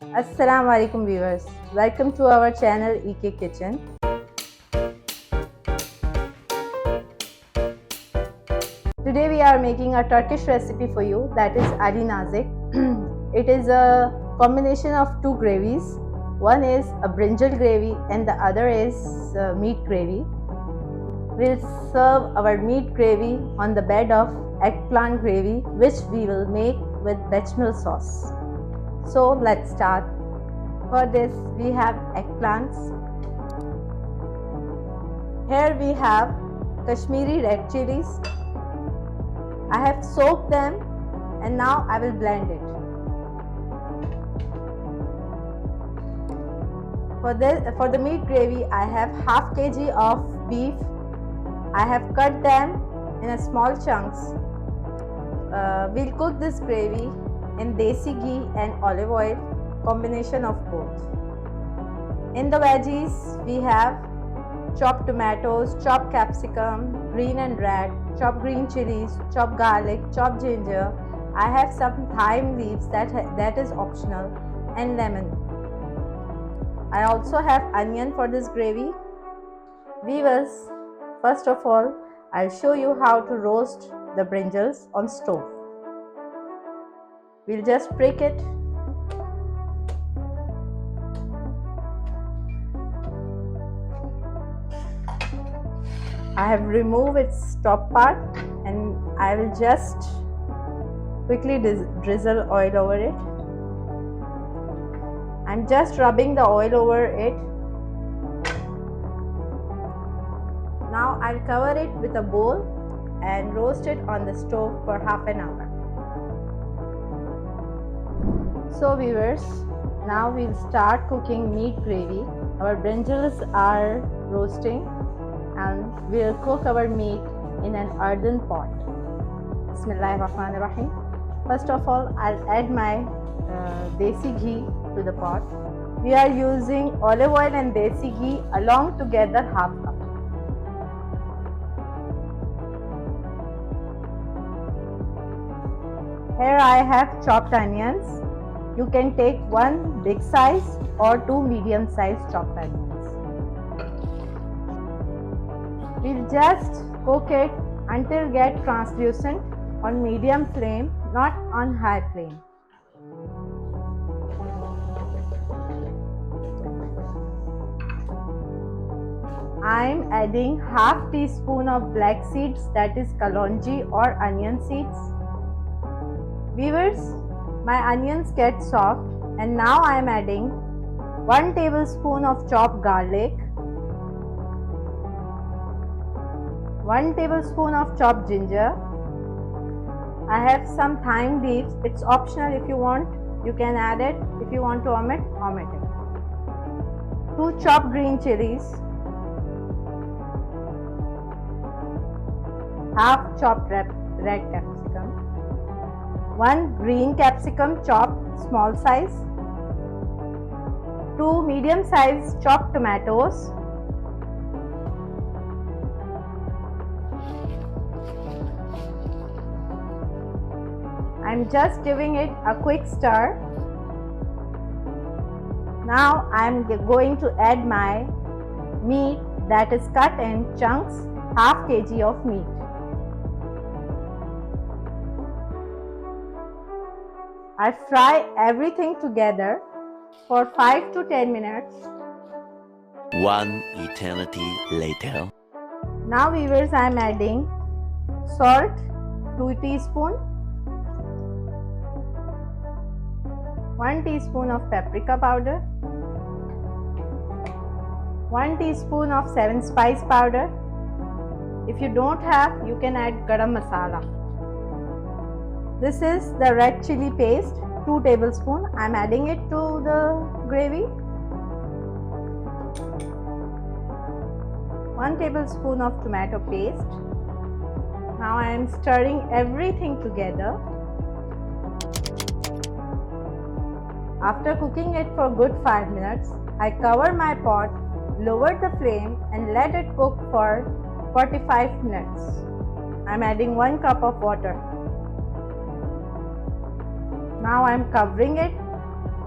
Assalamu alaikum viewers. Welcome to our channel EK Kitchen. Today we are making a Turkish recipe for you, that is Ali Nazik. It is a combination of two gravies. One is a brinjal gravy and the other is meat gravy. We'll serve our meat gravy on the bed of eggplant gravy, which we will make with bechamel sauce. So let's start. For this we have eggplants. Here we have Kashmiri red chilies. I have soaked them and now I will blend it. For the meat gravy I have half kg of beef. I have cut them in a small chunks. We'll cook this gravy in desi ghee and olive oil, combination of both. In the veggies we have chopped tomatoes, chopped capsicum, green and red, chopped green chilies, chopped garlic, chopped ginger. I have some thyme leaves that is optional, and lemon. I also have onion for this gravy. Viewers, first of all I'll show you how to roast the brinjals on stove. We'll just prick it. I have removed its top part and I will just quickly drizzle oil over it. I'm just rubbing the oil over it. Now I'll cover it with a bowl and roast it on the stove for half an hour. So viewers, now we'll start cooking meat gravy. Our brinjals are roasting and we'll cook our meat in an earthen pot. Bismillahirrahmanirrahim. First of all, I'll add my desi ghee to the pot. We are using olive oil and desi ghee along together half cup. Here I have chopped onions. You can take one big size or two medium sized chopped onions. We'll just cook it until get translucent on medium flame, not on high flame. I'm adding half teaspoon of black seeds, that is Kalonji or onion seeds. Viewers, my onions get soft and now I am adding 1 tablespoon of chopped garlic, 1 tablespoon of chopped ginger. I have some thyme leaves. It's optional. If you want, you can add it. If you want to omit it. 2 chopped green chilies, half chopped red capsicum, 1 green capsicum chopped small size, 2 medium sized chopped tomatoes, I'm just giving it a quick stir. Now I'm going to add my meat that is cut in chunks, half kg of meat. I fry everything together for 5 to 10 minutes. One eternity later. Now viewers, I am adding salt, 2 teaspoons, 1 teaspoon of paprika powder, 1 teaspoon of 7 spice powder. If you don't have, you can add Garam Masala. This is the red chili paste, 2 tablespoons. I am adding it to the gravy. 1 tablespoon of tomato paste. Now I am stirring everything together. After cooking it for good 5 minutes, I cover my pot, lower the flame and let it cook for 45 minutes. I am adding 1 cup of water. Now I am covering it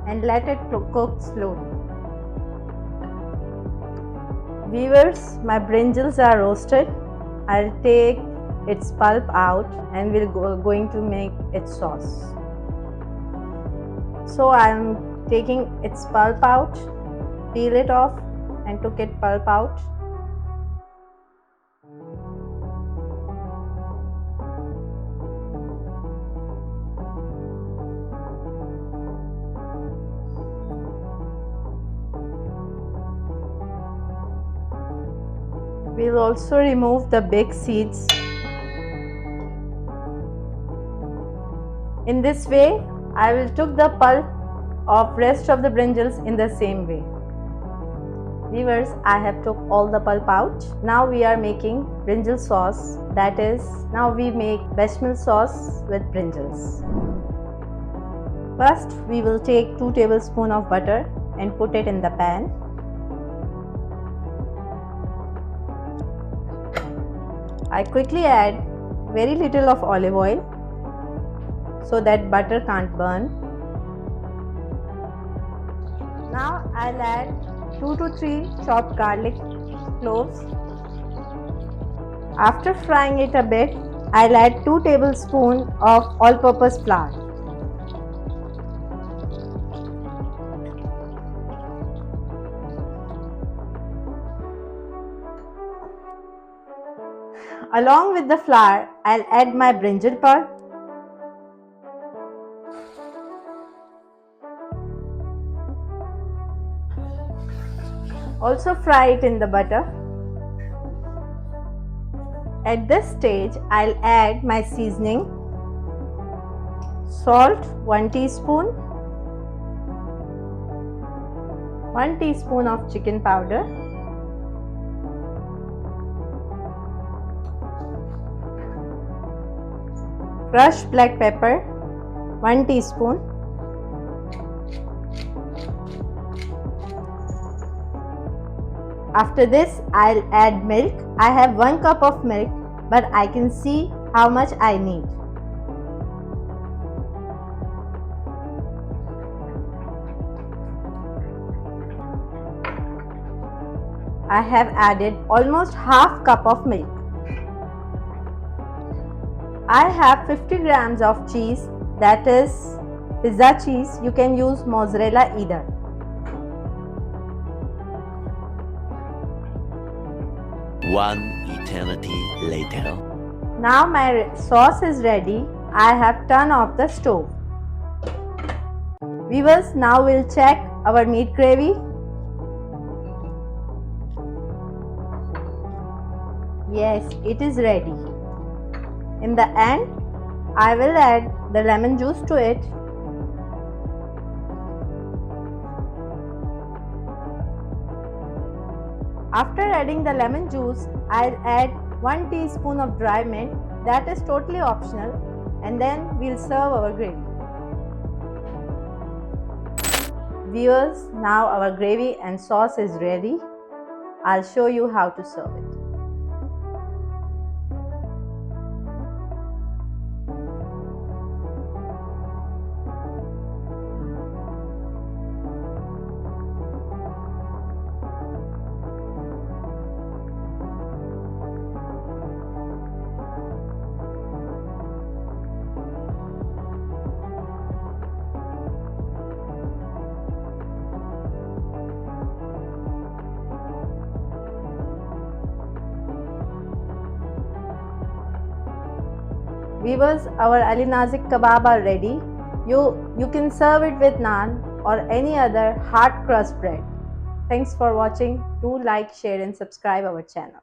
and let it cook slowly. Viewers, my brinjals are roasted. I'll take its pulp out and we're going to make its sauce. So I'm taking its pulp out, peel it off and took it pulp out. We'll also remove the big seeds. In this way, I will took the pulp of rest of the brinjals in the same way. Viewers, I have took all the pulp out. Now we are making brinjal sauce. That is, now we make bechamel sauce with brinjals. First, we will take 2 tablespoons of butter and put it in the pan. I quickly add very little of olive oil so that butter can't burn. Now I'll add 2 to 3 chopped garlic cloves. After frying it a bit, I'll add 2 tablespoons of all-purpose flour. Along with the flour, I'll add my brinjal pulp. Also fry it in the butter. At this stage, I'll add my seasoning. Salt 1 teaspoon, 1 teaspoon of chicken powder, crushed black pepper 1 teaspoon, after this I'll add milk. I have 1 cup of milk, but I can see how much I need. I have added almost half cup of milk. I have 50 grams of cheese, that is pizza cheese. You can use mozzarella either. One eternity later. Now my sauce is ready. I have turned off the stove. Viewers, now we'll check our meat gravy. Yes, it is ready. In the end, I will add the lemon juice to it. After adding the lemon juice, I'll add 1 teaspoon of dry mint. That is totally optional, and then we'll serve our gravy. Viewers, now our gravy and sauce is ready. I'll show you how to serve it. Viewers, our Ali Nazik Kebab are ready. You can serve it with naan or any other hard crust bread. Thanks for watching. Do like, share and subscribe our channel.